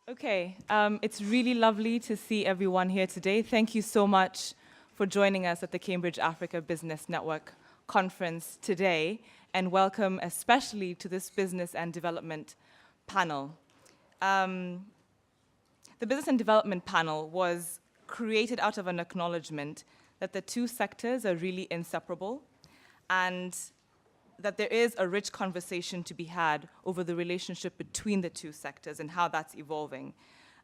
Okay, it's really lovely to see everyone here today. Thank you so much for joining us at the Cambridge Africa Business Network conference today, and welcome especially to this business and development panel. The business and development panel was created out of an acknowledgement that the two sectors are really inseparable, and that there is a rich conversation to be had over the relationship between the two sectors and how that's evolving.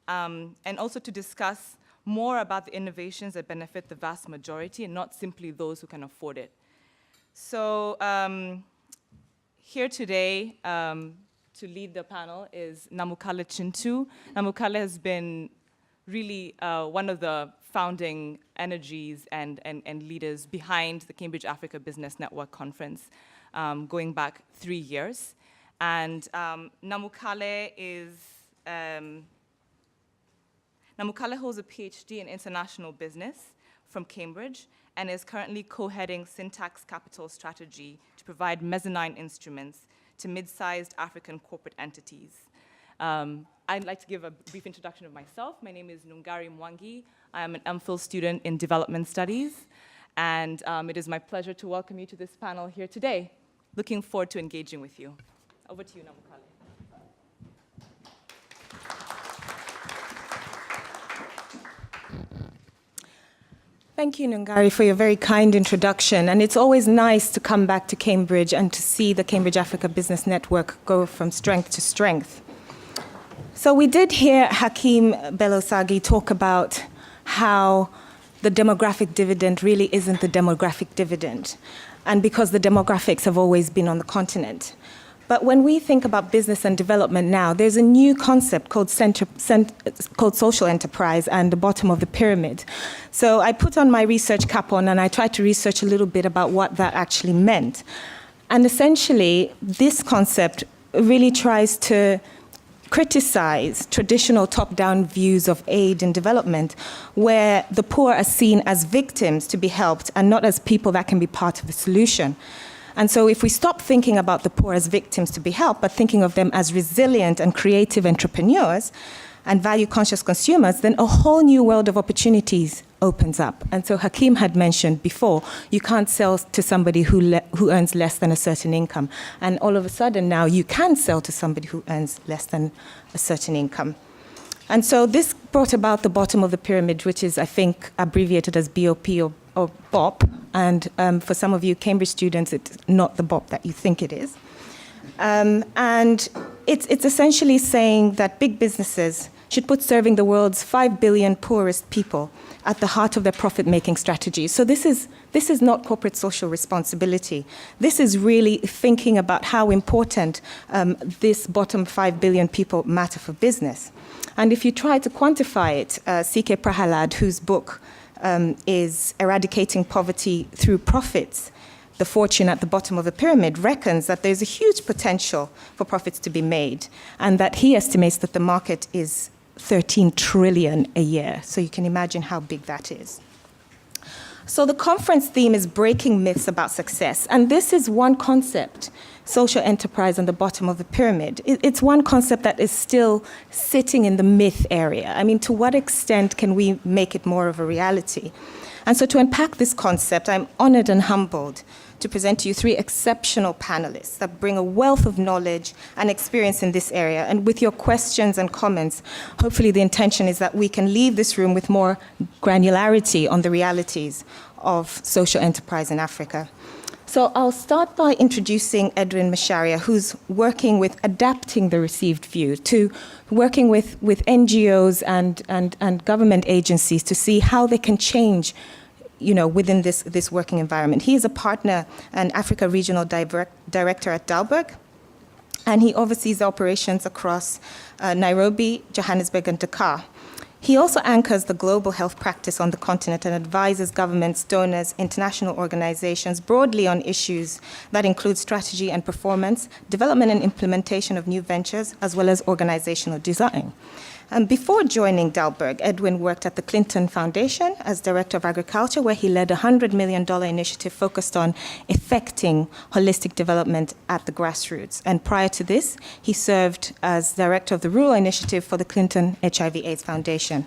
And also to discuss more about the innovations that benefit the vast majority and not simply those who can afford it. So here today to lead the panel is Namukale Chintu. Namukale has been really one of the founding energies and leaders behind the Cambridge Africa Business Network conference, going back 3 years. And Namukale holds a PhD in international business from Cambridge and is currently co-heading Syntax Capital Strategy to provide mezzanine instruments to mid-sized African corporate entities. I'd like to give a brief introduction of myself. My name is Nungari Mwangi. I am an MPhil student in development studies, and it is my pleasure to welcome you to this panel here today. Looking forward to engaging with you. Over to you, Namukale. Thank you, Nungari, for your very kind introduction. And it's always nice to come back to Cambridge and to see the Cambridge Africa Business Network go from strength to strength. So we did hear Hakeem Belosagi talk about how the demographic dividend really isn't the demographic dividend, and because the demographics have always been on the continent. But when we think about business and development now, there's a new concept called social enterprise and the bottom of the pyramid. So I put on my research cap on and I tried to research a little bit about what that actually meant. And essentially, this concept really tries to criticize traditional top-down views of aid and development, where the poor are seen as victims to be helped and not as people that can be part of the solution. And so if we stop thinking about the poor as victims to be helped, but thinking of them as resilient and creative entrepreneurs and value-conscious consumers, then a whole new world of opportunities opens up. And so Hakeem had mentioned before, you can't sell to somebody who earns less than a certain income. And all of a sudden now you can sell to somebody who earns less than a certain income. And so this brought about the bottom of the pyramid, which is, I think, abbreviated as BOP or BOP. And for some of you Cambridge students, it's not the BOP that you think it is. And it's essentially saying that big businesses should put serving the world's 5 billion poorest people at the heart of their profit-making strategy. So this is not corporate social responsibility. This is really thinking about how important this bottom 5 billion people matter for business. And if you try to quantify it, C.K. Prahalad, whose book is Eradicating Poverty Through Profits, the fortune at the bottom of the pyramid, reckons that there's a huge potential for profits to be made, and that he estimates that the market is 13 trillion a year. So you can imagine how big that is. So the conference theme is breaking myths about success. And this is one concept, social enterprise on the bottom of the pyramid. It's one concept that is still sitting in the myth area. I mean, to what extent can we make it more of a reality? And so to unpack this concept, I'm honored and humbled to present to you 3 exceptional panelists that bring a wealth of knowledge and experience in this area. And with your questions and comments, hopefully the intention is that we can leave this room with more granularity on the realities of social enterprise in Africa. So I'll start by introducing Edwin Masharia, who's working with adapting the received view to working with NGOs and government agencies to see how they can change within this working environment. He is a partner and Africa Regional Director at Dalberg, and he oversees operations across Nairobi, Johannesburg, and Dakar. He also anchors the global health practice on the continent and advises governments, donors, international organizations broadly on issues that include strategy and performance, development and implementation of new ventures, as well as organizational design. Before joining Dalberg, Edwin worked at the Clinton Foundation as Director of Agriculture, where he led a $100 million initiative focused on effecting holistic development at the grassroots. And prior to this, he served as Director of the Rural Initiative for the Clinton HIV/AIDS Foundation.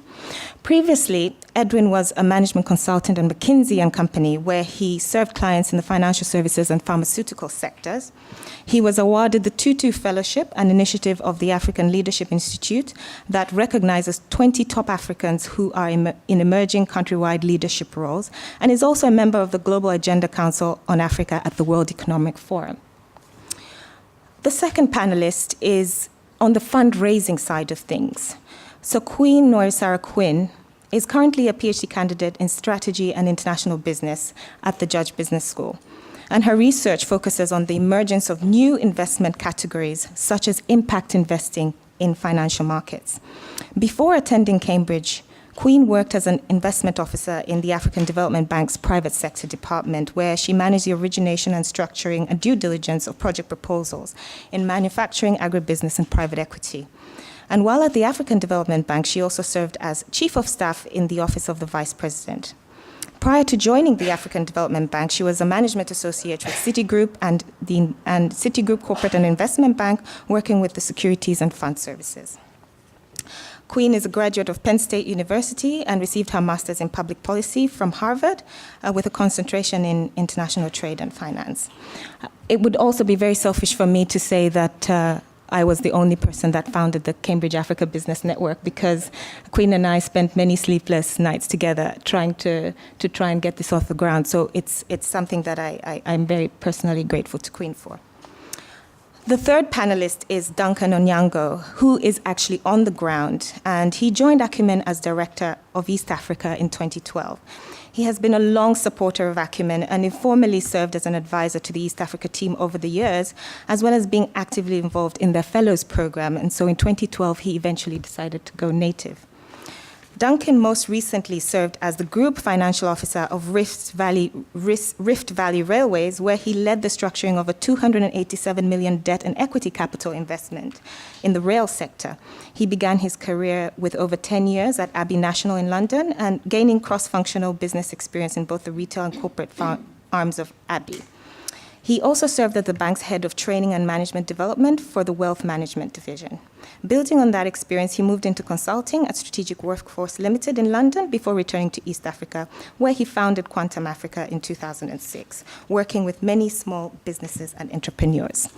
Previously, Edwin was a management consultant at McKinsey & Company, where he served clients in the financial services and pharmaceutical sectors. He was awarded the Tutu Fellowship, an initiative of the African Leadership Institute that recognizes 20 top Africans who are in emerging countrywide leadership roles, and is also a member of the Global Agenda Council on Africa at the World Economic Forum. The second panelist is on the fundraising side of things. So Queen Norisara Quinn is currently a PhD candidate in strategy and international business at the Judge Business School. And her research focuses on the emergence of new investment categories, such as impact investing in financial markets. Before attending Cambridge, Queen worked as an investment officer in the African Development Bank's private sector department, where she managed the origination and structuring and due diligence of project proposals in manufacturing, agribusiness, and private equity. And while at the African Development Bank, she also served as chief of staff in the office of the vice president. Prior to joining the African Development Bank, she was a management associate with Citigroup and Citigroup Corporate and Investment Bank, working with the Securities and Fund Services. Queen is a graduate of Penn State University and received her master's in public policy from Harvard with a concentration in international trade and finance. It would also be very selfish for me to say that I was the only person that founded the Cambridge Africa Business Network, because Queen and I spent many sleepless nights together trying to try and get this off the ground. So it's something that I'm very personally grateful to Queen for. The third panelist is Duncan Onyango, who is actually on the ground, and he joined Acumen as Director of East Africa in 2012. He has been a long supporter of Acumen and informally served as an advisor to the East Africa team over the years, as well as being actively involved in their Fellows program. And so in 2012, he eventually decided to go native. Duncan most recently served as the Group Financial Officer of Rift Valley Railways, where he led the structuring of a $287 million debt and equity capital investment in the rail sector. He began his career with over 10 years at Abbey National in London and gaining cross-functional business experience in both the retail and corporate arms of Abbey. He also served as the bank's head of training and management development for the wealth management division. Building on that experience, he moved into consulting at Strategic Workforce Limited in London before returning to East Africa, where he founded Quantum Africa in 2006, working with many small businesses and entrepreneurs.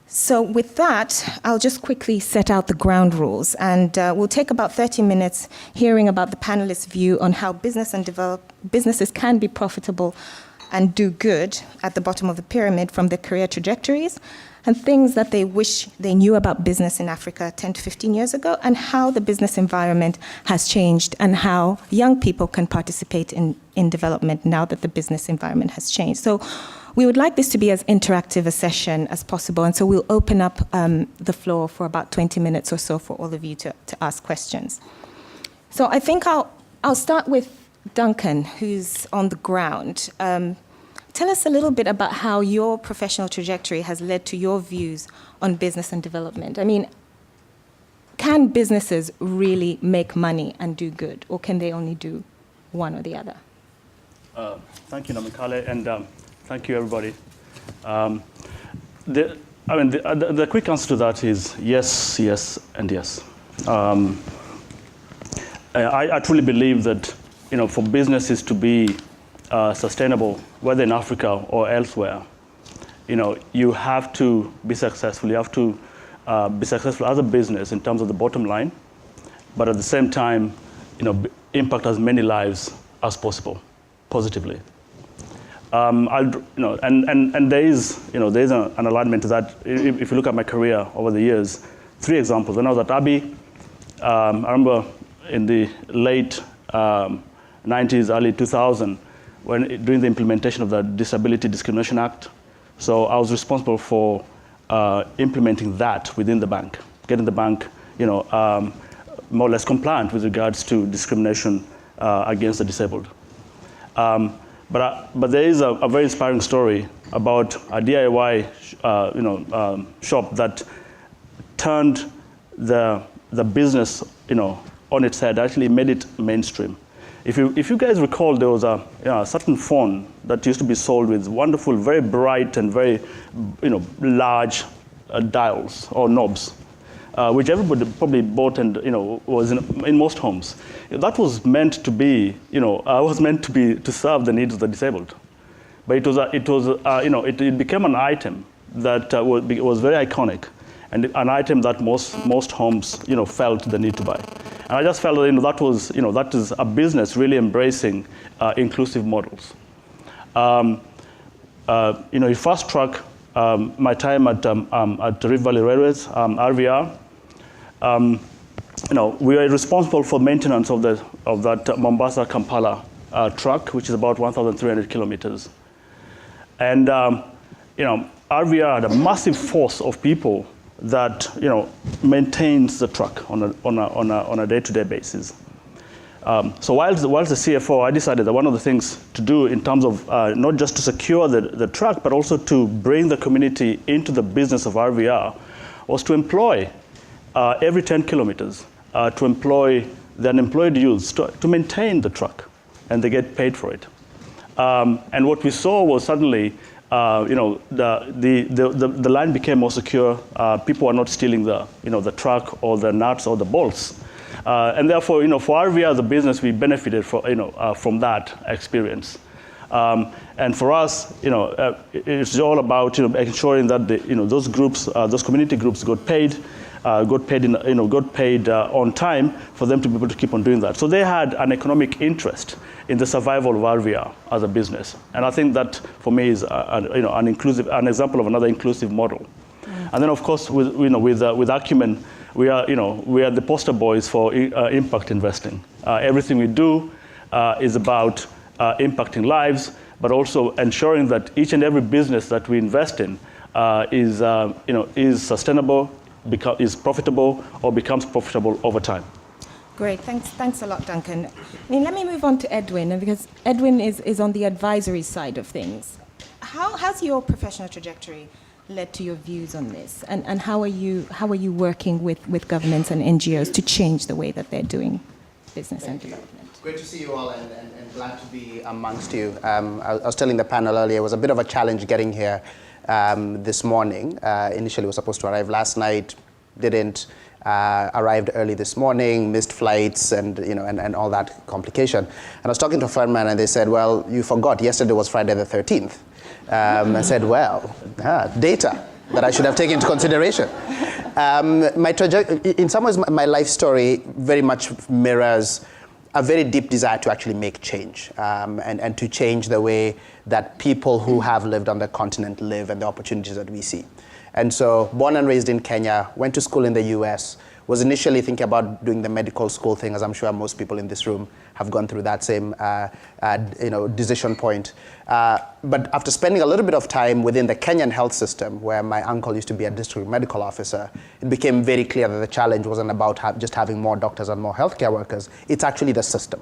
So with that, I'll just quickly set out the ground rules, and we'll take about 30 minutes hearing about the panelists' view on how businesses can be profitable and do good at the bottom of the pyramid from their career trajectories, and things that they wish they knew about business in Africa 10 to 15 years ago, and how the business environment has changed, and how young people can participate in development now that the business environment has changed. So we would like this to be as interactive a session as possible, and so we'll open up the floor for about 20 minutes or so for all of you to ask questions. So I think I'll start with Duncan, who's on the ground. Tell us a little bit about how your professional trajectory has led to your views on business and development. I mean, can businesses really make money and do good, or can they only do one or the other? Thank you, Namikale, and thank you, everybody. The quick answer to that is yes, yes, and yes. I truly believe that, for businesses to be sustainable, whether in Africa or elsewhere, you have to be successful. You have to be successful as a business in terms of the bottom line, but at the same time, impact as many lives as possible, positively. And there is an alignment to that. If you look at my career over the years, 3 examples. When I was at Abbey, I remember in the late 90s, early 2000, during the implementation of the Disability Discrimination Act. So I was responsible for implementing that within the bank, getting the bank, more or less compliant with regards to discrimination against the disabled. But there is a very inspiring story about a DIY, shop that turned the the business, on its head, actually made it mainstream. If you guys recall, there was a certain phone that used to be sold with wonderful, very bright and very, large dials or knobs, which everybody probably bought and was in most homes. That was meant to be, to serve the needs of the disabled, but it became an item that was very iconic, and an item that most homes felt the need to buy. And I just felt that that is a business really embracing inclusive models. You fast track my time at Rift Valley Railways, RVR. We are responsible for maintenance of that Mombasa Kampala track, which is about 1,300 kilometers. And RVR had a massive force of people that maintains the truck on a day-to-day basis. So whilst the CFO, I decided that one of the things to do in terms of not just to secure the truck, but also to bring the community into the business of RVR, was to employ every 10 kilometers, to employ the unemployed youths to maintain the truck, and they get paid for it. And what we saw was suddenly the line became more secure. People were not stealing the truck or the nuts or the bolts, and therefore, for RVR as a business, we benefited from that experience. And for us, it's all about ensuring that those groups, those community groups, got paid on time for them to be able to keep on doing that. So they had an economic interest in the survival of RVR as a business, and I think that for me is an example of another inclusive model. And then of course with Acumen, we are the poster boys for impact investing. Everything we do is about impacting lives, but also ensuring that each and every business that we invest in is sustainable, is profitable, or becomes profitable over time. Great, thanks a lot, Duncan. Let me move on to Edwin, because Edwin is on the advisory side of things. How's your professional trajectory led to your views on this, and how are you working with governments and NGOs to change the way that they're doing business and development? Great to see you all, and glad to be amongst you. I was telling the panel earlier, it was a bit of a challenge getting here this morning. Initially, we were supposed to arrive last night, didn't. Arrived early this morning, missed flights, and all that complication. And I was talking to a friend man, and they said, "Well, you forgot yesterday was Friday the 13th." I said, "Well, data that I should have taken into consideration." In some ways, my life story very much mirrors a very deep desire to actually make change, and to change the way that people who have lived on the continent live and the opportunities that we see. And so, born and raised in Kenya, went to school in the US, was initially thinking about doing the medical school thing, as I'm sure most people in this room have gone through that same decision point. But after spending a little bit of time within the Kenyan health system, where my uncle used to be a district medical officer, it became very clear that the challenge wasn't about just having more doctors and more healthcare workers. It's actually the system.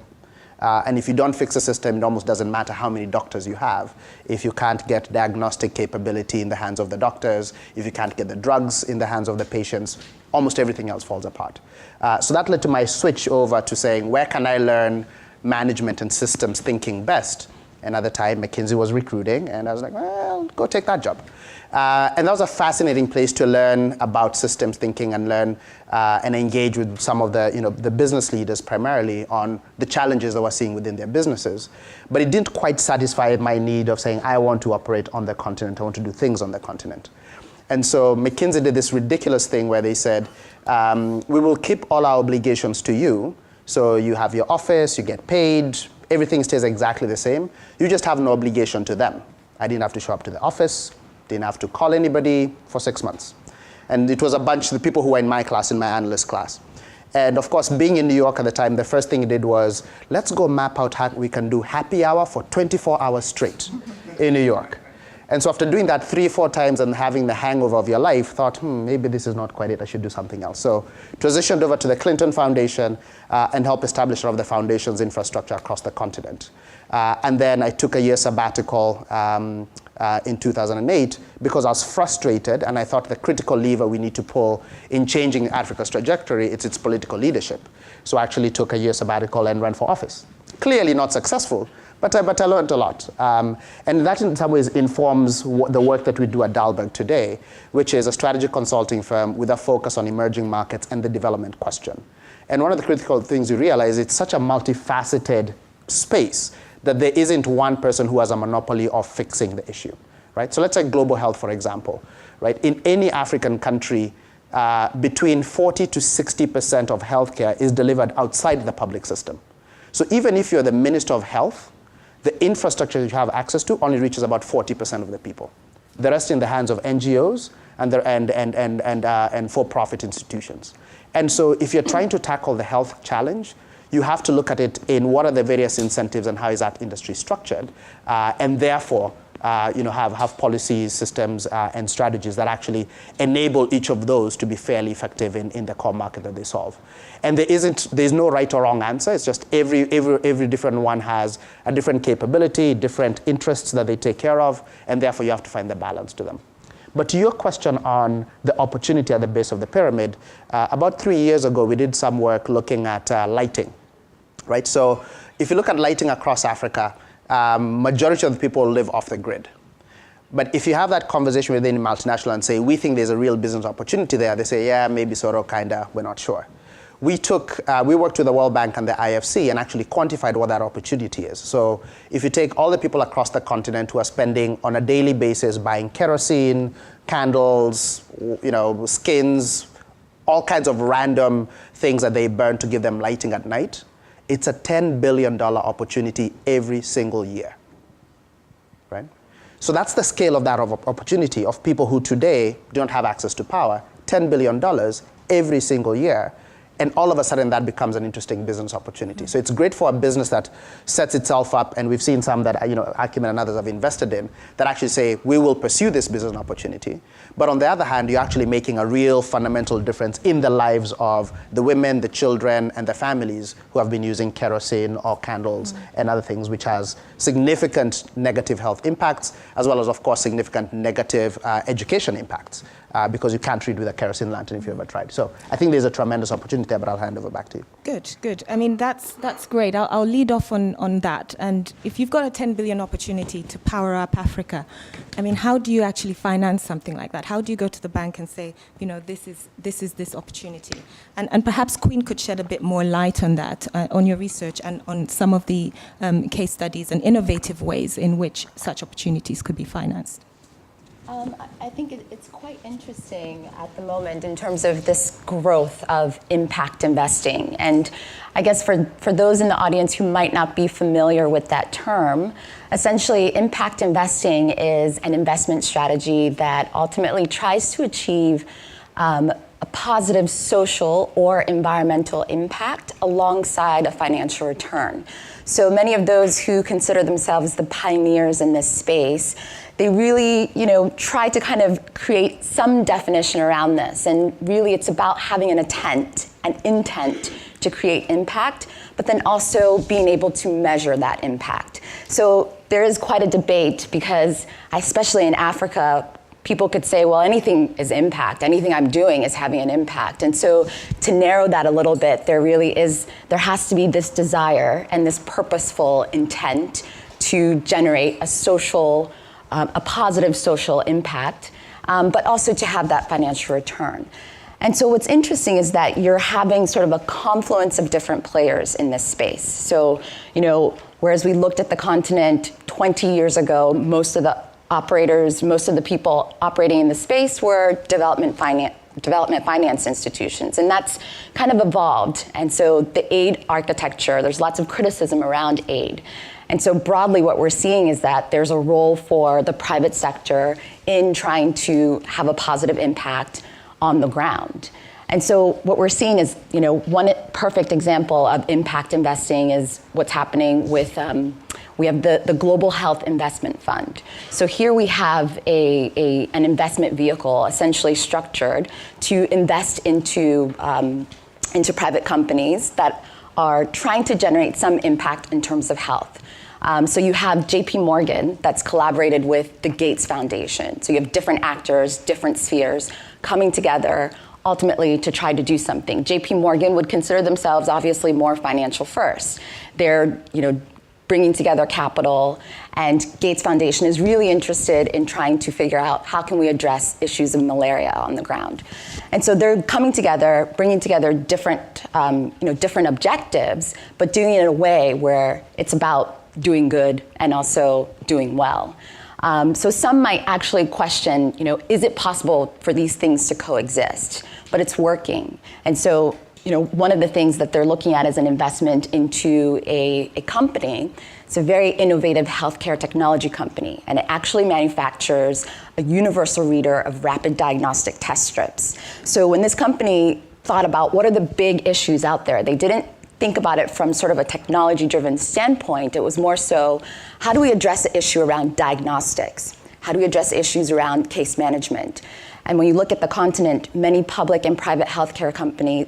And if you don't fix the system, it almost doesn't matter how many doctors you have. If you can't get diagnostic capability in the hands of the doctors, if you can't get the drugs in the hands of the patients, almost everything else falls apart. So that led to my switch over to saying, where can I learn management and systems thinking best? And at the time, McKinsey was recruiting, and I was like, well, go take that job. And that was a fascinating place to learn about systems thinking and learn and engage with some of the business leaders primarily on the challenges that we're seeing within their businesses. But it didn't quite satisfy my need of saying, I want to operate on the continent, I want to do things on the continent. And so McKinsey did this ridiculous thing where they said, we will keep all our obligations to you. So you have your office, you get paid, everything stays exactly the same. You just have no obligation to them. I didn't have to show up to the office, didn't have to call anybody for 6 months. And it was a bunch of the people who were in my class, in my analyst class. And of course, being in New York at the time, the first thing he did was, let's go map out how we can do happy hour for 24 hours straight in New York. And so after doing that 3-4 times and having the hangover of your life, thought, maybe this is not quite it, I should do something else. So transitioned over to the Clinton Foundation and helped establish all of the foundation's infrastructure across the continent. And then I took a year sabbatical in 2008 because I was frustrated and I thought the critical lever we need to pull in changing Africa's trajectory, it's its political leadership. So I actually took a year sabbatical and ran for office. Clearly not successful, but I learned a lot. And that in some ways informs the work that we do at Dalberg today, which is a strategy consulting firm with a focus on emerging markets and the development question. And one of the critical things you realize, it's such a multifaceted space that there isn't one person who has a monopoly of fixing the issue, right? So let's take global health, for example, right? In any African country, between 40 to 60% of healthcare is delivered outside the public system. So even if you're the Minister of Health, the infrastructure that you have access to only reaches about 40% of the people. The rest in the hands of NGOs and for-profit institutions. And so if you're trying to tackle the health challenge, you have to look at it in what are the various incentives and how is that industry structured, and therefore have policies, systems, and strategies that actually enable each of those to be fairly effective in the core market that they solve. And there's no right or wrong answer. It's just every different one has a different capability, different interests that they take care of, and therefore you have to find the balance to them. But to your question on the opportunity at the base of the pyramid, about 3 years ago, we did some work looking at lighting, right? So if you look at lighting across Africa, majority of the people live off the grid. But if you have that conversation with any multinational and say, we think there's a real business opportunity there, they say, yeah, maybe sort of, kinda, we're not sure. We worked with the World Bank and the IFC and actually quantified what that opportunity is. So if you take all the people across the continent who are spending on a daily basis buying kerosene, candles, skins, all kinds of random things that they burn to give them lighting at night, it's a $10 billion opportunity every single year, right? So that's the scale of that opportunity of people who today don't have access to power, $10 billion every single year. And all of a sudden, that becomes an interesting business opportunity. So it's great for a business that sets itself up, and we've seen some that Acumen and others have invested in, that actually say, we will pursue this business opportunity. But on the other hand, you're actually making a real fundamental difference in the lives of the women, the children, and the families who have been using kerosene or candles and other things, which has significant negative health impacts, as well as, of course, significant negative education impacts. Because you can't read with a kerosene lantern if you ever tried. So I think there's a tremendous opportunity there, but I'll hand over back to you. Good. I mean, that's great. I'll lead off on that. And if you've got a 10 billion opportunity to power up Africa, I mean, how do you actually finance something like that? How do you go to the bank and say, this is this opportunity? And perhaps Queen could shed a bit more light on that, on your research and on some of the case studies and innovative ways in which such opportunities could be financed. I think it's quite interesting at the moment in terms of this growth of impact investing. And I guess for those in the audience who might not be familiar with that term, essentially impact investing is an investment strategy that ultimately tries to achieve a positive social or environmental impact alongside a financial return. So many of those who consider themselves the pioneers in this space, they really, try to kind of create some definition around this. And really it's about having an intent to create impact, but then also being able to measure that impact. So there is quite a debate because, especially in Africa, people could say, well, anything is impact. Anything I'm doing is having an impact. And so to narrow that a little bit, there has to be this desire and this purposeful intent to generate a positive social impact, but also to have that financial return. And so what's interesting is that you're having sort of a confluence of different players in this space. So, whereas we looked at the continent 20 years ago, most of the people operating in the space were development finance institutions, and that's kind of evolved. And so the aid architecture, there's lots of criticism around aid. And so broadly what we're seeing is that there's a role for the private sector in trying to have a positive impact on the ground. And so what we're seeing is, one perfect example of impact investing is what's happening with, we have the Global Health Investment Fund. So here we have an investment vehicle essentially structured to invest into private companies that are trying to generate some impact in terms of health. So you have JP Morgan that's collaborated with the Gates Foundation. So you have different actors, different spheres coming together ultimately to try to do something. JP Morgan would consider themselves obviously more financial first. They're, bringing together capital, and Gates Foundation is really interested in trying to figure out how can we address issues of malaria on the ground. And so they're coming together, bringing together different, different objectives, but doing it in a way where it's about doing good and also doing well. So some might actually question, is it possible for these things to coexist? But it's working. And so, one of the things that they're looking at is an investment into a company. It's a very innovative healthcare technology company, and it actually manufactures a universal reader of rapid diagnostic test strips. So when this company thought about what are the big issues out there, they didn't think about it from sort of a technology-driven standpoint. It was more so, how do we address the issue around diagnostics? How do we address issues around case management? And when you look at the continent, many public and private healthcare company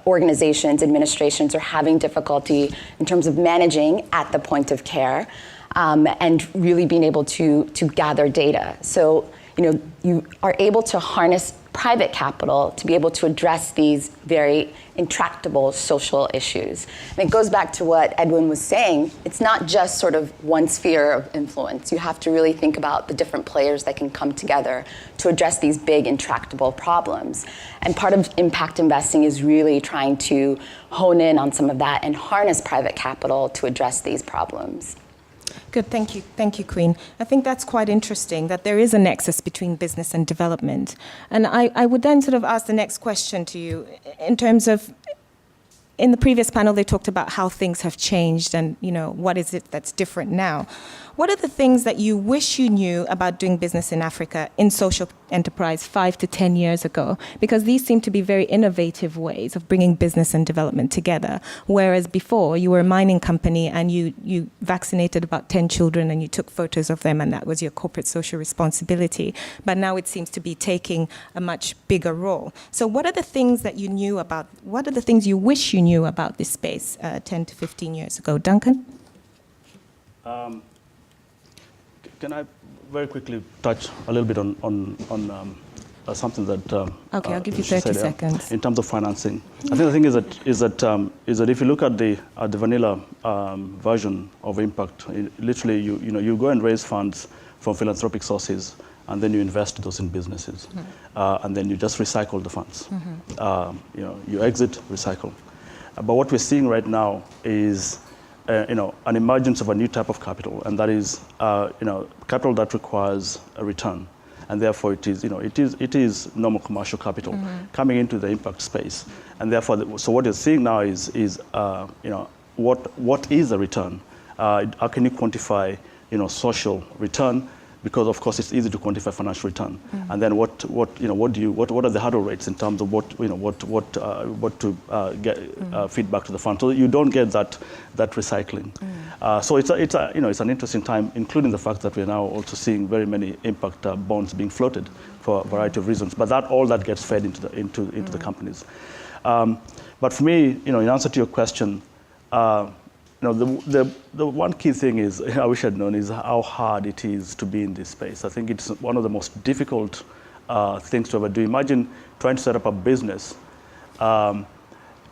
organizations, administrations are having difficulty in terms of managing at the point of care and really being able to gather data. So, you are able to harness private capital to be able to address these very intractable social issues. And it goes back to what Edwin was saying. It's not just sort of one sphere of influence. You have to really think about the different players that can come together to address these big intractable problems. And part of impact investing is really trying to hone in on some of that and harness private capital to address these problems. Good, thank you, Queen. I think that's quite interesting, that there is a nexus between business and development. And I would then sort of ask the next question to you in terms of, in the previous panel, they talked about how things have changed and, what is it that's different now. What are the things that you wish you knew about doing business in Africa in social enterprise 5 to 10 years ago? Because these seem to be very innovative ways of bringing business and development together. Whereas before, you were a mining company and you vaccinated about 10 children and you took photos of them and that was your corporate social responsibility. But now it seems to be taking a much bigger role. So what are the things that you knew about, what are the things you wish you knew about this space 10 to 15 years ago? Duncan? Can I very quickly touch a little bit on something that okay, I'll give you 30 seconds. In terms of financing, I think the thing is that if you look at the vanilla version of impact, literally you go and raise funds from philanthropic sources, and then you invest those in businesses, and then you just recycle the funds. You exit, recycle. But what we're seeing right now is an emergence of a new type of capital, and that is, capital that requires a return, and therefore it is normal commercial capital coming into the impact space, and therefore, so what you're seeing now is what is a return? How can you quantify, social return? Because of course it's easy to quantify financial return, and then what are the hurdle rates in terms of what to get feedback to the fund, so that you don't get that recycling. So it's an interesting time, including the fact that we're now also seeing very many impact bonds being floated for a variety of reasons. But all that gets fed into the companies. But for me, in answer to your question. The one key thing is, I wish I'd known, is how hard it is to be in this space. I think it's one of the most difficult things to ever do. Imagine trying to set up a business, and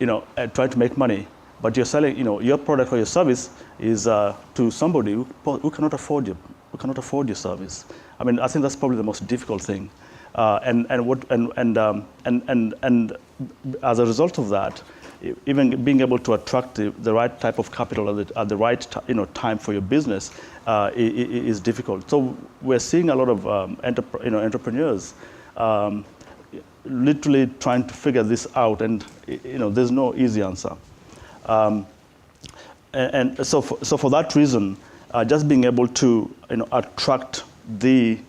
trying to make money, but you're selling, your product or your service is to somebody who cannot afford your service. I mean, I think that's probably the most difficult thing, and as a result of that, even being able to attract the right type of capital at the right time for your business is difficult. So we're seeing a lot of entrepreneurs literally trying to figure this out, and there's no easy answer. And so for that reason, just being able to attract the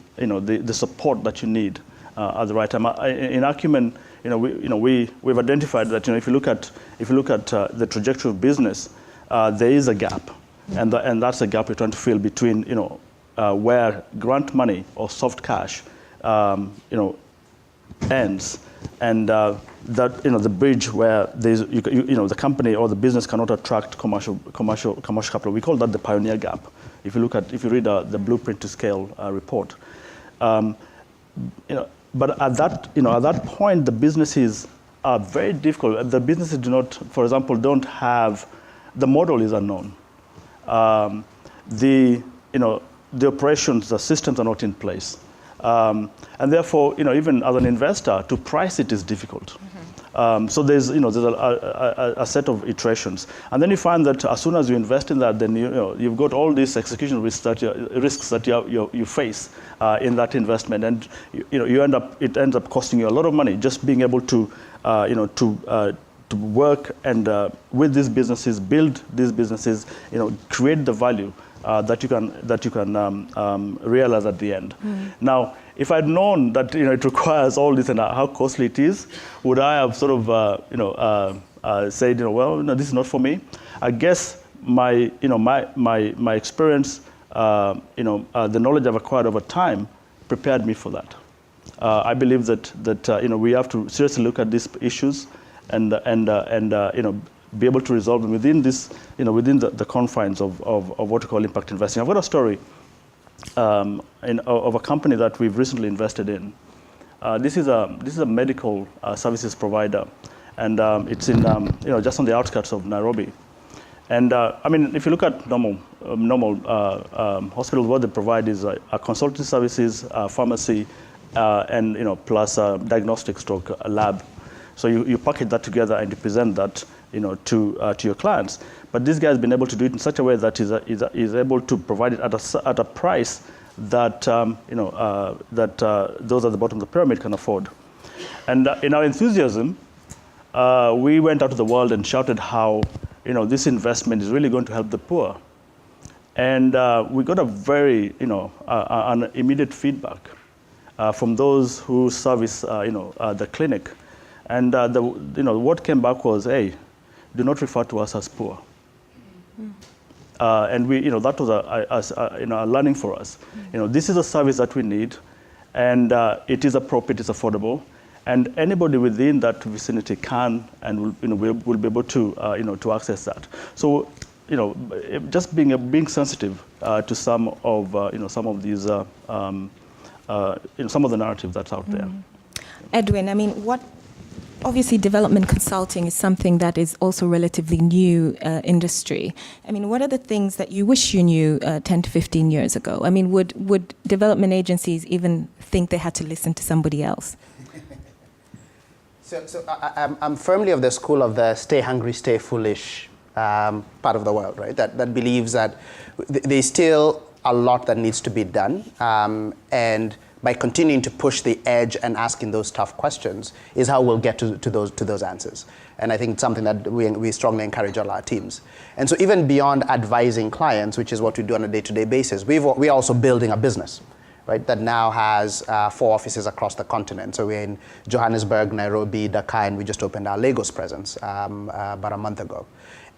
support that you need at the right time. In Acumen, we've identified that if you look at the trajectory of business, there is a gap, and that's a gap we're trying to fill between where grant money or soft cash ends, and that the bridge where there's the company or the business cannot attract commercial capital. We call that the pioneer gap. If you read the Blueprint to Scale report, but at that point the businesses are very difficult. The businesses do not, for example, don't have, the model is unknown. The operations, the systems are not in place. And therefore, even as an investor, to price it is difficult. So there's a set of iterations, and then you find that as soon as you invest in that, then you've got all these execution risks that you face in that investment, and it ends up costing you a lot of money just being able to work and with these businesses, build these businesses, create the value that you can realize at the end. Now, if I'd known that it requires all this and how costly it is, would I have sort of said, well, no, this is not for me? I guess my experience, the knowledge I've acquired over time, prepared me for that. I believe that we have to seriously look at these issues and be able to resolve them within this, within the confines of what we call impact investing. I've got a story of a company that we've recently invested in. This is a medical services provider, and it's in just on the outskirts of Nairobi. And if you look at normal hospitals, what they provide is a consulting services, pharmacy, and plus a diagnostic stroke lab. So you package that together and you present that to your clients. But this guy has been able to do it in such a way that is able to provide it at a price that those at the bottom of the pyramid can afford. And in our enthusiasm, we went out to the world and shouted how this investment is really going to help the poor. And we got a very an immediate feedback from those who service the clinic. And what came back was, hey, do not refer to us as poor. And that was a learning for us. This is a service that we need, and it is appropriate, it's affordable, and anybody within that vicinity can and will be able to to access that. So just being sensitive to some of some of these some of the narrative that's out there. Edwin, obviously, development consulting is something that is also relatively new industry. What are the things that you wish you knew 10 to 15 years ago? Would development agencies even think they had to listen to somebody else? So I'm firmly of the school of the stay hungry, stay foolish part of the world, right? That believes that there's still a lot that needs to be done, and by continuing to push the edge and asking those tough questions is how we'll get to those answers. And I think it's something that we strongly encourage all our teams. And so even beyond advising clients, which is what we do on a day-to-day basis, we're also building a business, right, that now has 4 offices across the continent. So we're in Johannesburg, Nairobi, Dakar, and we just opened our Lagos presence about a month ago.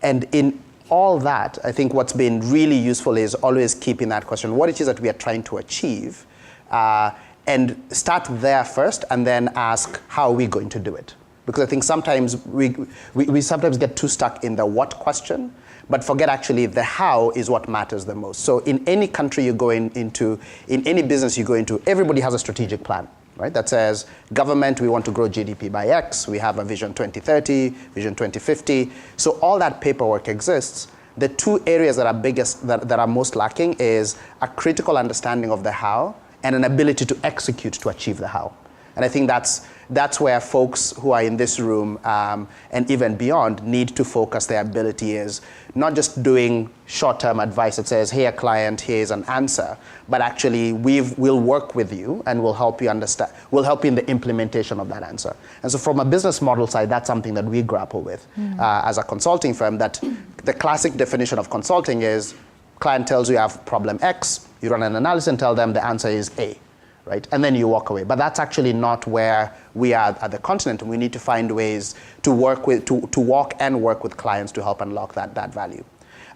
And in all that, I think what's been really useful is always keeping that question, what it is that we are trying to achieve, and start there first and then ask, how are we going to do it? Because I think sometimes we sometimes get too stuck in the what question, but forget actually the how is what matters the most. So in any country you go into, in any business you go into, everybody has a strategic plan, right? That says, government, we want to grow GDP by X, we have a vision 2030, vision 2050. So all that paperwork exists. The 2 areas that are that are most lacking is a critical understanding of the how and an ability to execute to achieve the how. And I think that's where folks who are in this room and even beyond need to focus their ability is not just doing short-term advice that says, hey, a client, here's an answer, but actually we'll work with you and we'll help you understand, we'll help you in the implementation of that answer. And so from a business model side, that's something that we grapple with as a consulting firm, that the classic definition of consulting is client tells you have problem X, you run an analysis and tell them the answer is A, right? And then you walk away. But that's actually not where we are at the continent. We need to find ways to work with, to walk and work with clients to help unlock that value.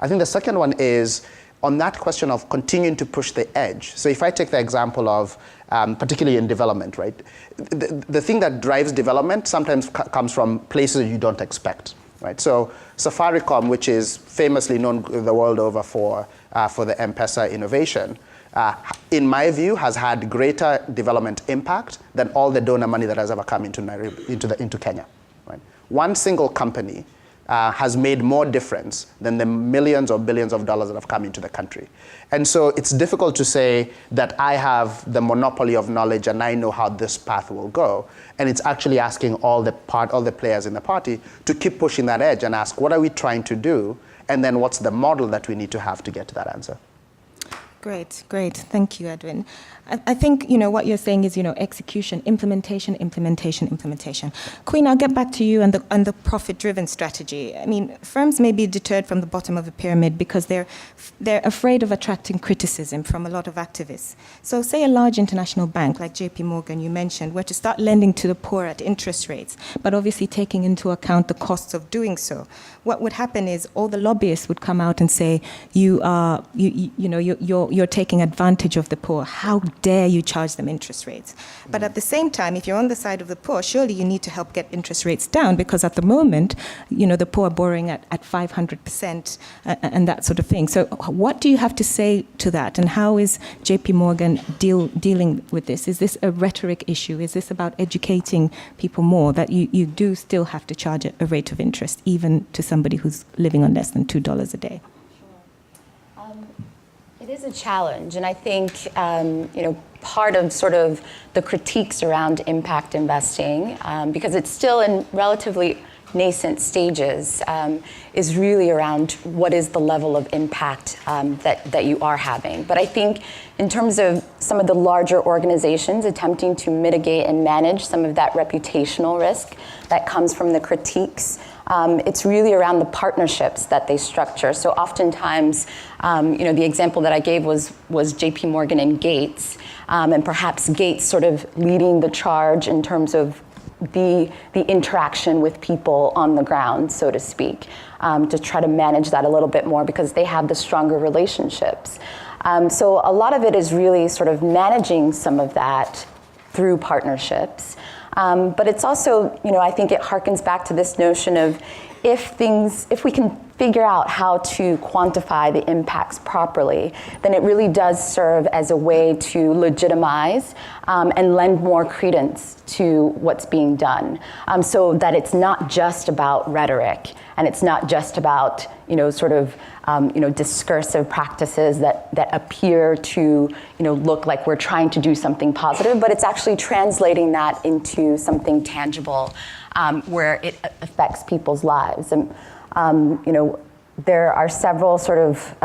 I think the second one is on that question of continuing to push the edge. So if I take the example of, particularly in development, right? The thing that drives development sometimes comes from places you don't expect, right? So Safaricom, which is famously known the world over for the M-Pesa innovation, in my view, has had greater development impact than all the donor money that has ever come into Kenya. Right? One single company has made more difference than the millions or billions of dollars that have come into the country. And so it's difficult to say that I have the monopoly of knowledge and I know how this path will go. And it's actually asking all the players in the party to keep pushing that edge and ask, what are we trying to do? And then what's the model that we need to have to get to that answer? Great. Thank you, Edwin. I think, what you're saying is, execution, implementation. Queen, I'll get back to you and the profit-driven strategy. I mean, firms may be deterred from the bottom of the pyramid because they're afraid of attracting criticism from a lot of activists. So say a large international bank like JP Morgan you mentioned were to start lending to the poor at interest rates, but obviously taking into account the costs of doing so. What would happen is all the lobbyists would come out and say, you're taking advantage of the poor. How dare you charge them interest rates? But at the same time, if you're on the side of the poor, surely you need to help get interest rates down, because at the moment, the poor are borrowing at 500% and that sort of thing. So what do you have to say to that? And how is JP Morgan dealing with this? Is this a rhetoric issue? Is this about educating people more that you do still have to charge a rate of interest, even to somebody who's living on less than $2 a day? It is a challenge, and I think part of sort of the critiques around impact investing, because it's still in relatively nascent stages, is really around what is the level of impact that you are having. But I think in terms of some of the larger organizations attempting to mitigate and manage some of that reputational risk that comes from the critiques, it's really around the partnerships that they structure. So oftentimes, the example that I gave was JP Morgan and Gates, and perhaps Gates sort of leading the charge in terms of the interaction with people on the ground, so to speak, to try to manage that a little bit more because they have the stronger relationships. So a lot of it is really sort of managing some of that through partnerships. But it's also, I think it harkens back to this notion of if we can figure out how to quantify the impacts properly, then it really does serve as a way to legitimize and lend more credence to what's being done, so that it's not just about rhetoric and it's not just about discursive practices that appear to look like we're trying to do something positive, but it's actually translating that into something tangible where it affects people's lives. And there are several sort of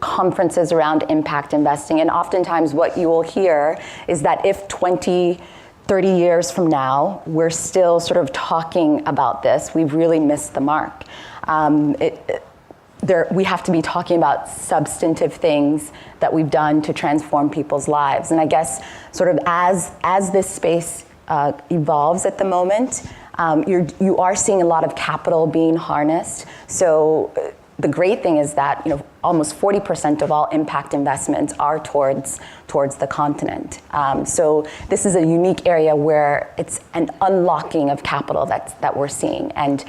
conferences around impact investing, and oftentimes what you will hear is that if 20, 30 years from now we're still sort of talking about this, we've really missed the mark. We have to be talking about substantive things that we've done to transform people's lives. And I guess sort of as this space evolves at the moment, you are seeing a lot of capital being harnessed. So the great thing is that almost 40% of all impact investments are towards the continent. So this is a unique area where it's an unlocking of capital that we're seeing. And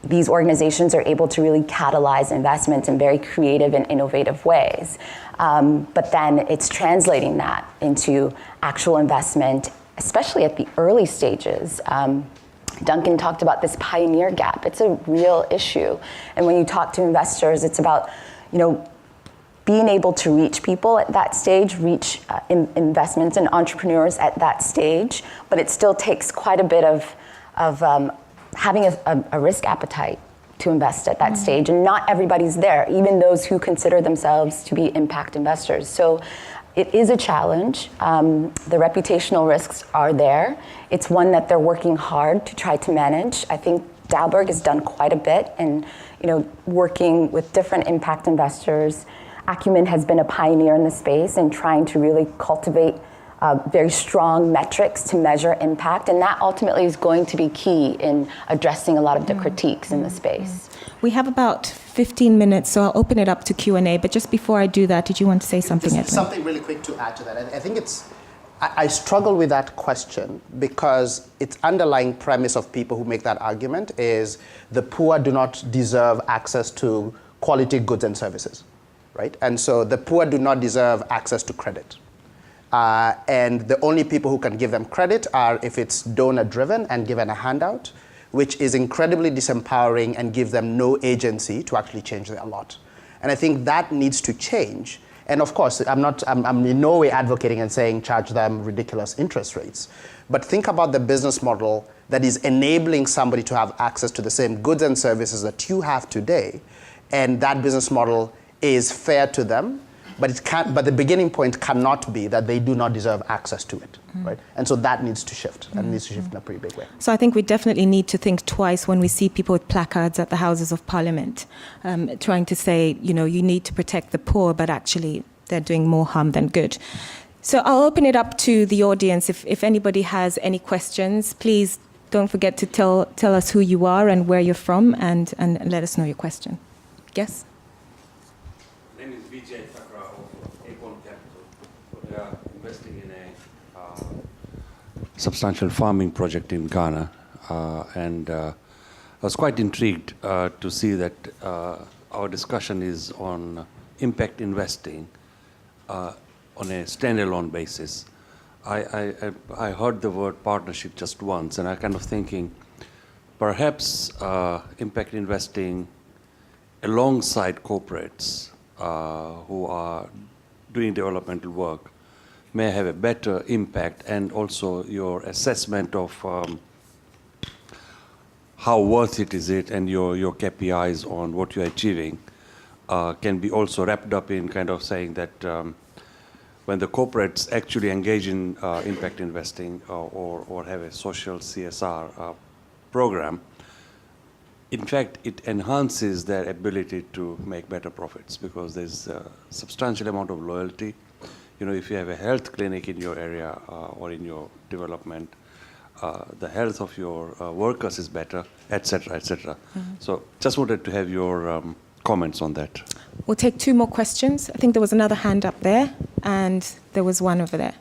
these organizations are able to really catalyze investments in very creative and innovative ways. But then it's translating that into actual investment, especially at the early stages. Duncan talked about this pioneer gap. It's a real issue. And when you talk to investors, it's about, being able to reach people at that stage, reach investments and entrepreneurs at that stage. But it still takes quite a bit of having a risk appetite to invest at that stage. And not everybody's there, even those who consider themselves to be impact investors. So it is a challenge. The reputational risks are there. It's one that they're working hard to try to manage. I think Dalberg has done quite a bit in working with different impact investors. Acumen has been a pioneer in the space and trying to really cultivate very strong metrics to measure impact, and that ultimately is going to be key in addressing a lot of the critiques in the space. We have about 15 minutes, so I'll open it up to Q&A. But just before I do that, did you want to say something, Edwin? Something really quick to add to that. I think I struggle with that question because its underlying premise of people who make that argument is the poor do not deserve access to quality goods and services, right? And so the poor do not deserve access to credit. And the only people who can give them credit are if it's donor-driven and given a handout, which is incredibly disempowering and gives them no agency to actually change their lot. And I think that needs to change. And of course, I'm in no way advocating and saying charge them ridiculous interest rates. But think about the business model that is enabling somebody to have access to the same goods and services that you have today. And that business model is fair to them, but the beginning point cannot be that they do not deserve access to it, right? And so that needs to shift, and it needs to shift in a pretty big way. So I think we definitely need to think twice when we see people with placards at the Houses of Parliament trying to say, you need to protect the poor, but actually they're doing more harm than good. So I'll open it up to the audience. If anybody has any questions, please don't forget to tell us who you are and where you're from, and let us know your question. Yes? My name is Vijay Thakra of Acorn Capital. We are investing in a substantial farming project in Ghana. And I was quite intrigued to see that our discussion is on impact investing on a standalone basis. I heard the word partnership just once, and I kind of thinking perhaps impact investing alongside corporates who are doing developmental work may have a better impact, and also your assessment of how worth it is it and your KPIs on what you're achieving can be also wrapped up in kind of saying that when the corporates actually engage in impact investing or have a social CSR program, in fact, it enhances their ability to make better profits because there's a substantial amount of loyalty. If you have a health clinic in your area or in your development, the health of your workers is better, etc., etc. So just wanted to have your comments on that. We'll take 2 more questions. I think there was another hand up there, and there was one over there.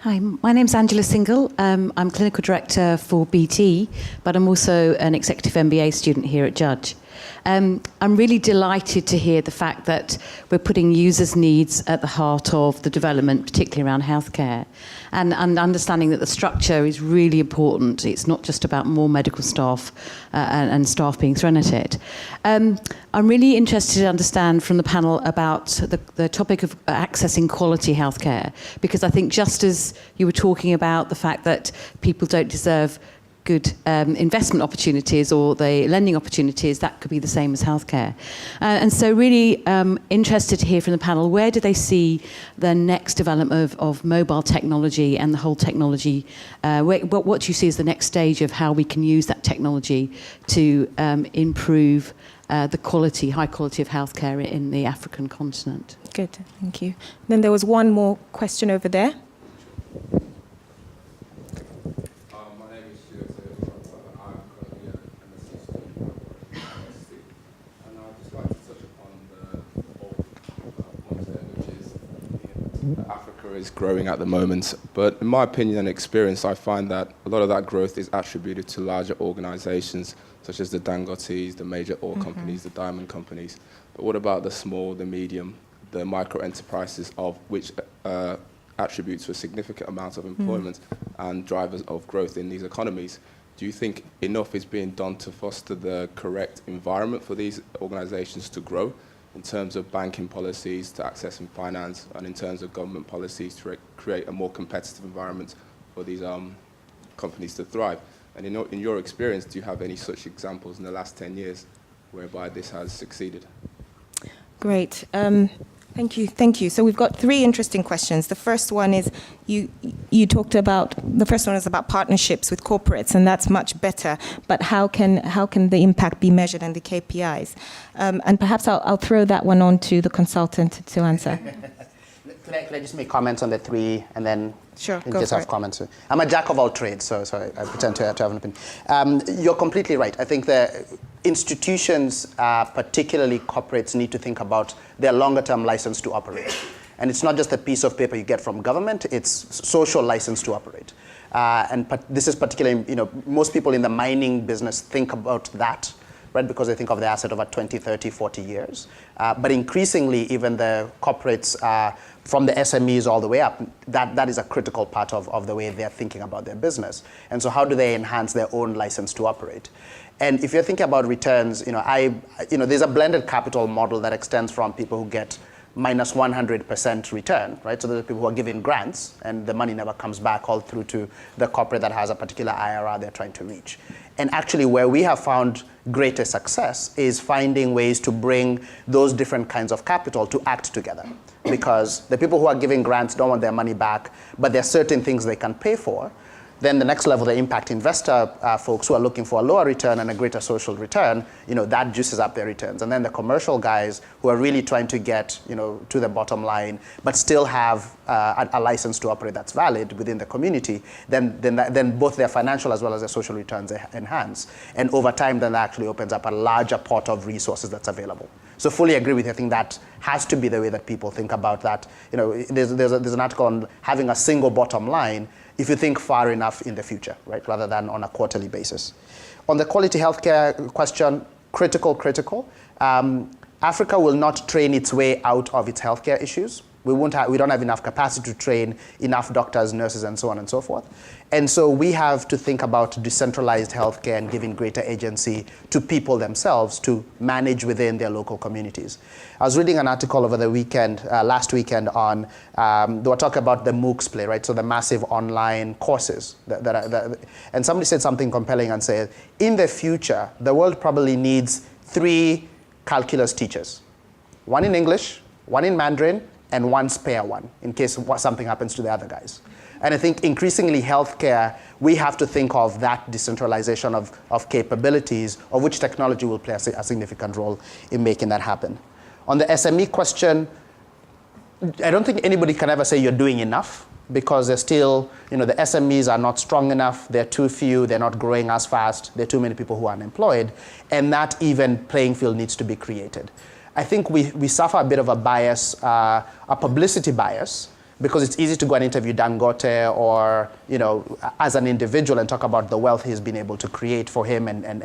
Hi, my name's Angela Single. I'm clinical director for BT, but I'm also an executive MBA student here at Judge. I'm really delighted to hear the fact that we're putting users' needs at the heart of the development, particularly around healthcare, and understanding that the structure is really important. It's not just about more medical staff and staff being thrown at it. I'm really interested to understand from the panel about the topic of accessing quality healthcare, because I think just as you were talking about the fact that people don't deserve good investment opportunities or the lending opportunities, that could be the same as healthcare. And so really interested to hear from the panel, where do they see the next development of mobile technology and the whole technology? What do you see as the next stage of how we can use that technology to improve the high quality of healthcare in the African continent? Good, thank you. Then there was one more question over there. Africa is growing at the moment, but in my opinion and experience, I find that a lot of that growth is attributed to larger organizations such as the Dangotes, the major oil companies, the diamond companies. But what about the small, the medium, the micro enterprises, of which attributes to a significant amount of employment and drivers of growth in these economies? Do you think enough is being done to foster the correct environment for these organizations to grow, in terms of banking policies to accessing finance, and in terms of government policies to create a more competitive environment for these companies to thrive? And in your experience, do you have any such examples in the last 10 years whereby this has succeeded? Great. Thank you. So we've got 3 interesting questions. The first one is, you talked about, the first one is about partnerships with corporates, and that's much better, but how can the impact be measured and the KPIs? And perhaps I'll throw that one on to the consultant to answer. Could I just make comments on the three and then Sure, in go case for I have it. comments? I'm a jack of all trades, so I pretend to have an opinion. You're completely right. I think the institutions, particularly corporates, need to think about their longer-term license to operate. And it's not just a piece of paper you get from government, it's social license to operate. This is particularly, most people in the mining business think about that, right, because they think of the asset over 20, 30, 40 years. But increasingly, even the corporates, from the SMEs all the way up, that is a critical part of the way they're thinking about their business. And so how do they enhance their own license to operate? And if you're thinking about returns, there's a blended capital model that extends from people who get minus 100% return, right? So there are people who are giving grants and the money never comes back all through to the corporate that has a particular IRR they're trying to reach. And actually where we have found greater success is finding ways to bring those different kinds of capital to act together. Because the people who are giving grants don't want their money back, but there are certain things they can pay for. Then the next level, the impact investor folks who are looking for a lower return and a greater social return, that juices up their returns. And then the commercial guys who are really trying to get, to the bottom line, but still have a license to operate that's valid within the community, then both their financial as well as their social returns enhance. And over time, then that actually opens up a larger pot of resources that's available. So fully agree with you. I think that has to be the way that people think about that. There's an article on having a single bottom line if you think far enough in the future, right, rather than on a quarterly basis. On the quality healthcare question, critical. Africa will not train its way out of its healthcare issues. We don't have enough capacity to train enough doctors, nurses, and so on and so forth. And so we have to think about decentralized healthcare and giving greater agency to people themselves to manage within their local communities. I was reading an article over the weekend, last weekend, on they were talking about the MOOCs play, right? So the massive online courses and somebody said something compelling and said, in the future, the world probably needs 3 calculus teachers, 1 in English, 1 in Mandarin, and 1 spare one in case something happens to the other guys. And I think increasingly healthcare, we have to think of that decentralization of capabilities, of which technology will play a significant role in making that happen. On the SME question, I don't think anybody can ever say you're doing enough because they're still, the SMEs are not strong enough, they're too few, they're not growing as fast, there are too many people who are unemployed, and that even playing field needs to be created. I think we suffer a bit of a bias, a publicity bias, because it's easy to go and interview Dangote or, as an individual and talk about the wealth he's been able to create for him and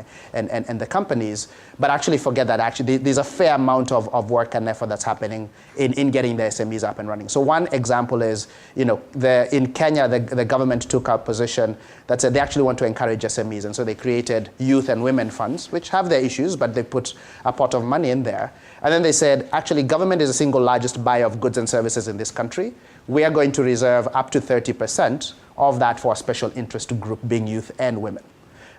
the companies, but actually forget that actually there's a fair amount of work and effort that's happening in getting the SMEs up and running. So one example is, in Kenya, the government took a position that said they actually want to encourage SMEs, and so they created youth and women funds, which have their issues, but they put a pot of money in there. And then they said, actually, government is the single largest buyer of goods and services in this country. We are going to reserve up to 30% of that for a special interest group, being youth and women.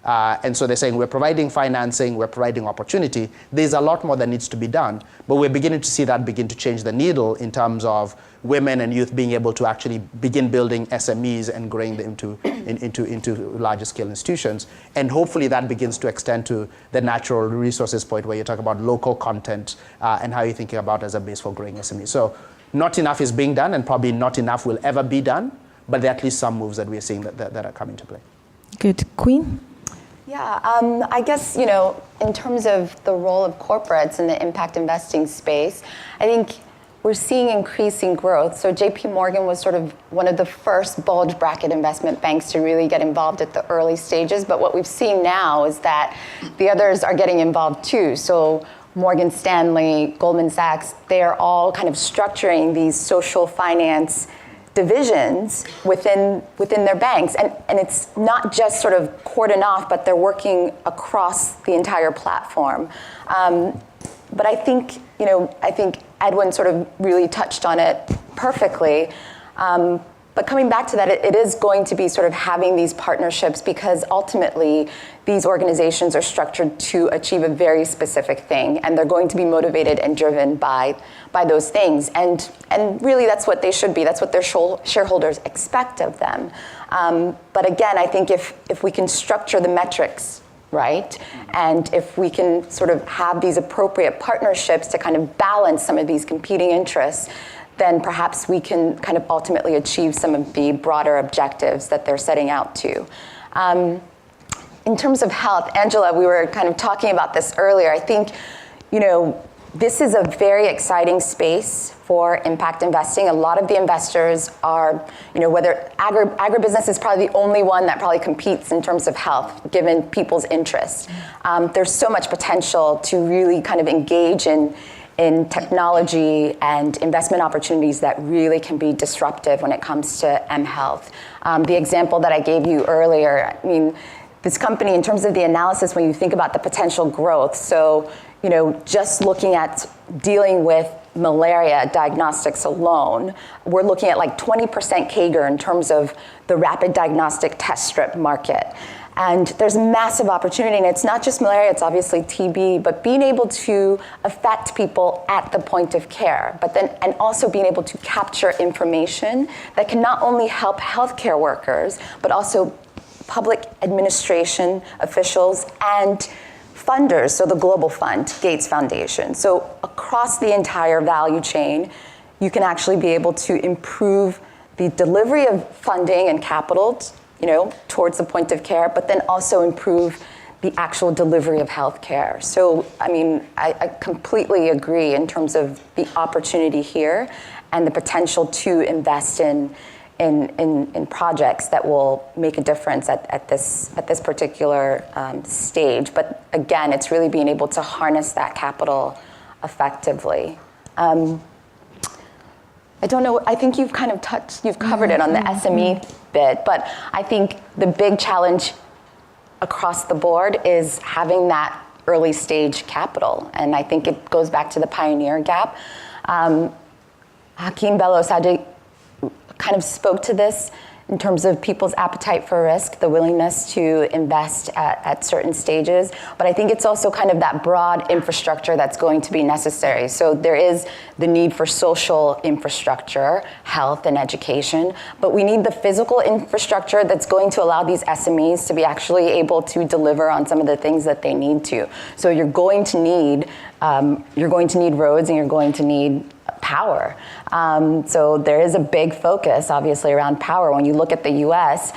And so they're saying we're providing financing, we're providing opportunity. There's a lot more that needs to be done, but we're beginning to see that begin to change the needle in terms of women and youth being able to actually begin building SMEs and growing them into larger scale institutions. And hopefully that begins to extend to the natural resources point where you talk about local content and how you're thinking about as a base for growing SMEs. So not enough is being done, and probably not enough will ever be done, but there are at least some moves that we're seeing that are coming to play. Good. Queen? Yeah, I guess, in terms of the role of corporates in the impact investing space, I think we're seeing increasing growth. So JP Morgan was sort of one of the first bulge bracket investment banks to really get involved at the early stages. But what we've seen now is that the others are getting involved too. So Morgan Stanley, Goldman Sachs, they are all kind of structuring these social finance divisions within their banks. And it's not just sort of cordoned off, but they're working across the entire platform. But I think Edwin sort of really touched on it perfectly. But coming back to that, it is going to be sort of having these partnerships, because ultimately these organizations are structured to achieve a very specific thing, and they're going to be motivated and driven by those things. And really that's what they should be. That's what their shareholders expect of them. But again, I think if we can structure the metrics right, and if we can sort of have these appropriate partnerships to kind of balance some of these competing interests, then perhaps we can kind of ultimately achieve some of the broader objectives that they're setting out to. In terms of health, Angela, we were kind of talking about this earlier. I think, this is a very exciting space for impact investing. A lot of the investors are, whether agribusiness is probably the only one that probably competes in terms of health, given people's interest. There's so much potential to really kind of engage in technology and investment opportunities that really can be disruptive when it comes to mHealth. The example that I gave you earlier, this company, in terms of the analysis, when you think about the potential growth, so, just looking at dealing with malaria diagnostics alone, we're looking at like 20% CAGR in terms of the rapid diagnostic test strip market. And there's massive opportunity, and it's not just malaria, it's obviously TB, but being able to affect people at the point of care, and also being able to capture information that can not only help healthcare workers, but also public administration officials and funders, so the Global Fund, Gates Foundation. So across the entire value chain, you can actually be able to improve the delivery of funding and capital, towards the point of care, but then also improve the actual delivery of healthcare. So, I completely agree in terms of the opportunity here and the potential to invest in projects that will make a difference at this particular stage. But again, it's really being able to harness that capital effectively. I don't know, I think you've covered it on the SME bit, but I think the big challenge across the board is having that early stage capital. And I think it goes back to the pioneer gap. Hakeem Bello-Sadegh kind of spoke to this in terms of people's appetite for risk, the willingness to invest at certain stages. But I think it's also kind of that broad infrastructure that's going to be necessary. So there is the need for social infrastructure, health and education, but we need the physical infrastructure that's going to allow these SMEs to be actually able to deliver on some of the things that they need to. So you're going to need roads, and you're going to need power. So there is a big focus, obviously, around power. When you look at the US,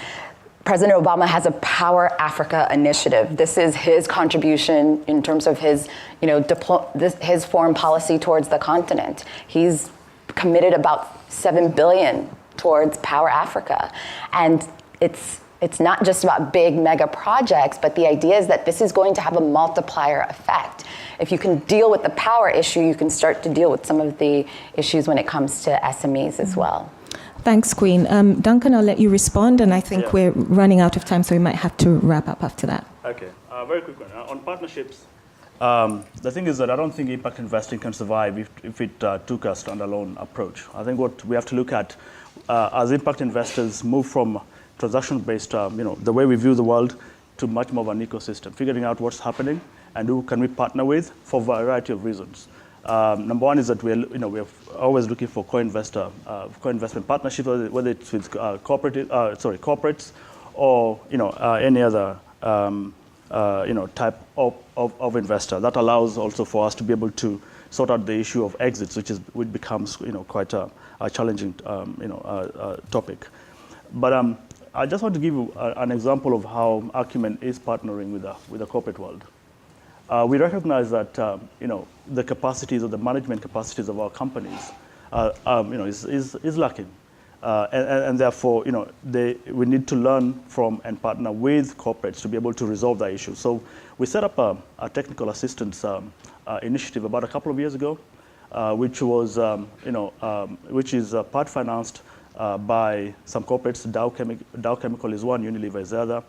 President Obama has a Power Africa initiative. This is his contribution in terms of his, his foreign policy towards the continent. He's committed about $7 billion towards Power Africa. And it's not just about big mega projects, but the idea is that this is going to have a multiplier effect. If you can deal with the power issue, you can start to deal with some of the issues when it comes to SMEs as well. Thanks, Queen. Duncan, I'll let you respond, and I think we're running out of time, so we might have to wrap up after that. Okay, very quick one. On partnerships, the thing is that I don't think impact investing can survive if it took a standalone approach. I think what we have to look at as impact investors move from transaction-based, the way we view the world, to much more of an ecosystem, figuring out what's happening and who can we partner with for a variety of reasons. Number one is that we're always looking for co-investment partnerships, whether it's with corporates or any other type of investor. That allows also for us to be able to sort out the issue of exits, which becomes quite a challenging topic. But I just want to give you an example of how Acumen is partnering with the corporate world. We recognize that the capacities or the management capacities of our companies is lacking, and therefore we need to learn from and partner with corporates to be able to resolve that issue. So we set up a technical assistance initiative about a couple of years ago, which was which is part financed by some corporates. Dow Chemical is one, Unilever is the other.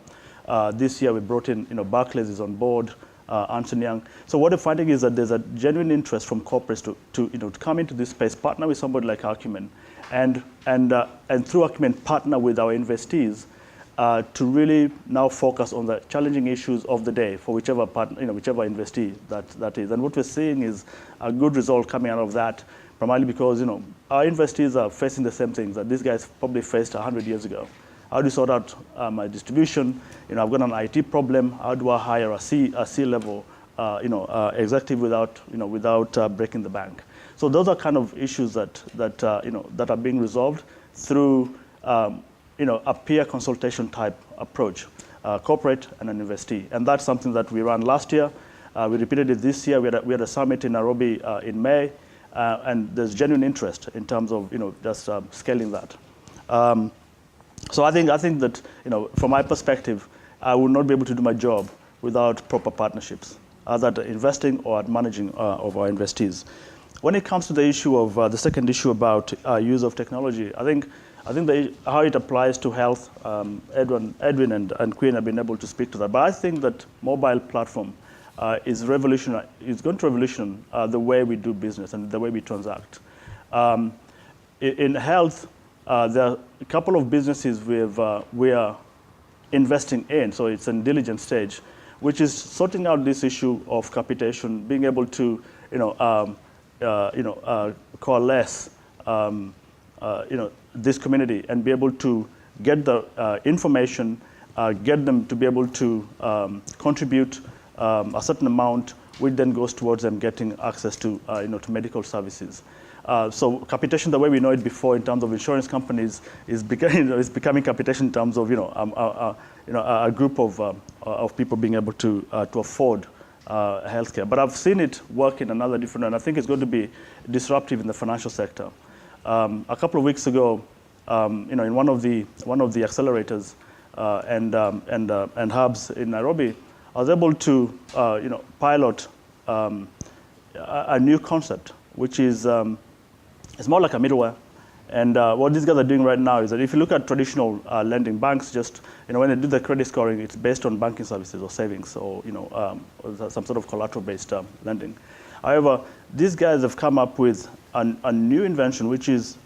This year we brought in, Barclays is on board, Ernst & Young. So what we're finding is that there's a genuine interest from corporates to come into this space, partner with somebody like Acumen, and through Acumen partner with our investees to really now focus on the challenging issues of the day for whichever partner, whichever investee that is. And what we're seeing is a good result coming out of that, primarily because our investees are facing the same things that these guys probably faced 100 years ago. How do you sort out my distribution? I've got an IT problem. How do I hire a C-level executive without breaking the bank? So those are kind of issues that are being resolved through a peer consultation type approach, corporate and an investee. And that's something that we ran last year. We repeated it this year. We had a summit in Nairobi in May, and there's genuine interest in terms of just scaling that. So I think that from my perspective, I would not be able to do my job without proper partnerships, either at investing or at managing of our investees. When it comes to the issue of the second issue about use of technology, I think how it applies to health, Edwin and Queen have been able to speak to that. But I think that mobile platform is going to revolution the way we do business and the way we transact. In health, there are a couple of businesses we are investing in, so it's in diligent stage, which is sorting out this issue of capitation, being able to coalesce this community and be able to get the information, get them to be able to contribute a certain amount, which then goes towards them getting access to to medical services. So capitation, the way we know it before in terms of insurance companies, is becoming capitation in terms of a group of people being able to afford healthcare. But I've seen it work in another different, and I think it's going to be disruptive in the financial sector. A couple of weeks ago, in one of the accelerators and hubs in Nairobi, I was able to pilot a new concept, which is it's more like a middleware. And what these guys are doing right now is that if you look at traditional lending, banks just when they do the credit scoring, it's based on banking services or savings or or some sort of collateral-based lending. However, these guys have come up with a new invention, which is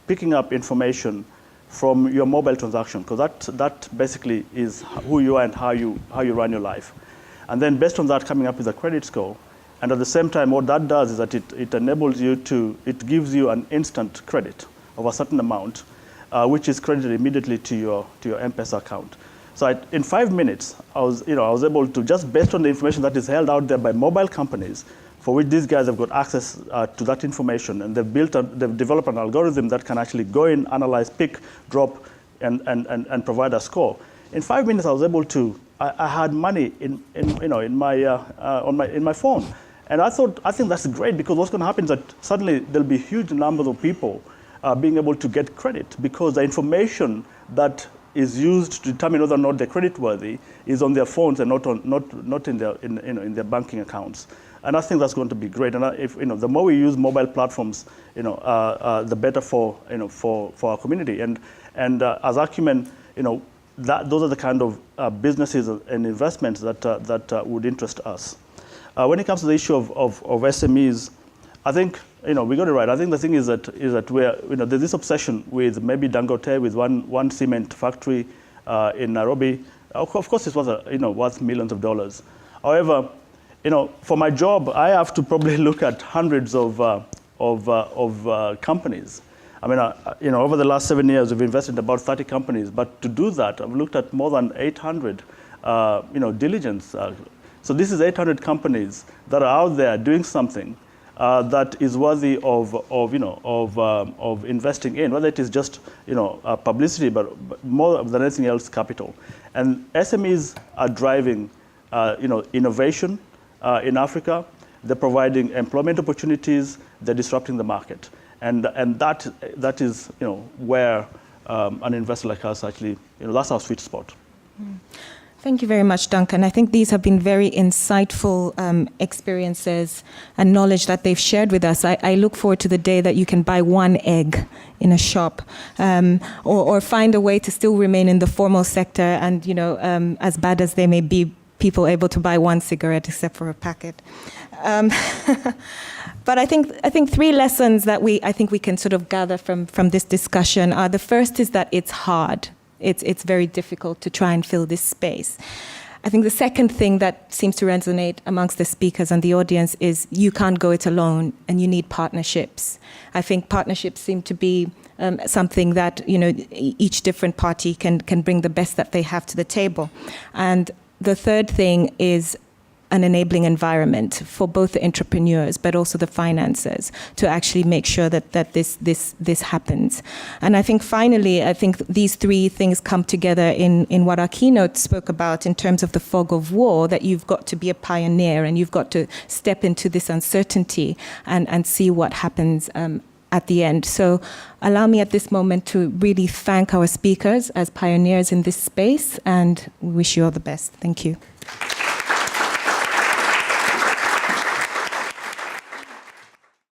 picking up information from your mobile transaction, because that basically is who you are and how you run your life. And then based on that, coming up with a credit score. And at the same time, what that does is that it enables you it gives you an instant credit of a certain amount, which is credited immediately to your M-Pesa account. So in 5 minutes, I was able to, just based on the information that is held out there by mobile companies, for which these guys have got access to that information, and they've developed an algorithm that can actually go in, analyze, pick, drop, and provide a score. In 5 minutes, I was able to. I had money in my phone, and I think that's great, because what's going to happen is that suddenly there'll be huge numbers of people being able to get credit, because the information that is used to determine whether or not they're creditworthy is on their phones and not in their banking accounts. And I think that's going to be great. And if the more we use mobile platforms, the better for our community. And as Acumen, those are the kind of businesses and investments that would interest us. When it comes to the issue of SMEs, I think we got it right. I think the thing is that we're there's this obsession with maybe Dangote, with one cement factory in Nairobi. Of course, it's worth millions of dollars. However, for my job, I have to probably look at hundreds of companies. I mean, over the last 7 years, we've invested in about 30 companies. But to do that, I've looked at more than 800, diligence. So this is 800 companies that are out there doing something that is worthy of investing in, whether it is just publicity, but more than anything else, capital. And SMEs are driving innovation in Africa. They're providing employment opportunities. They're disrupting the market, and that is where an investor like us actually that's our sweet spot. Thank you very much, Duncan. I think these have been very insightful experiences and knowledge that they've shared with us. I look forward to the day that you can buy one egg in a shop, or find a way to still remain in the formal sector, and as bad as they may be, people able to buy one cigarette except for a packet. But I think three lessons that I think we can sort of gather from this discussion are: the first is that it's hard. It's very difficult to try and fill this space. I think the second thing that seems to resonate amongst the speakers and the audience is you can't go it alone, and you need partnerships. I think partnerships seem to be something that each different party can bring the best that they have to the table. And the third thing is an enabling environment for both the entrepreneurs but also the financiers to actually make sure that this happens. And I think finally, I think these three things come together in what our keynote spoke about in terms of the fog of war, that you've got to be a pioneer and you've got to step into this uncertainty and see what happens at the end. So allow me at this moment to really thank our speakers as pioneers in this space, and we wish you all the best. Thank you.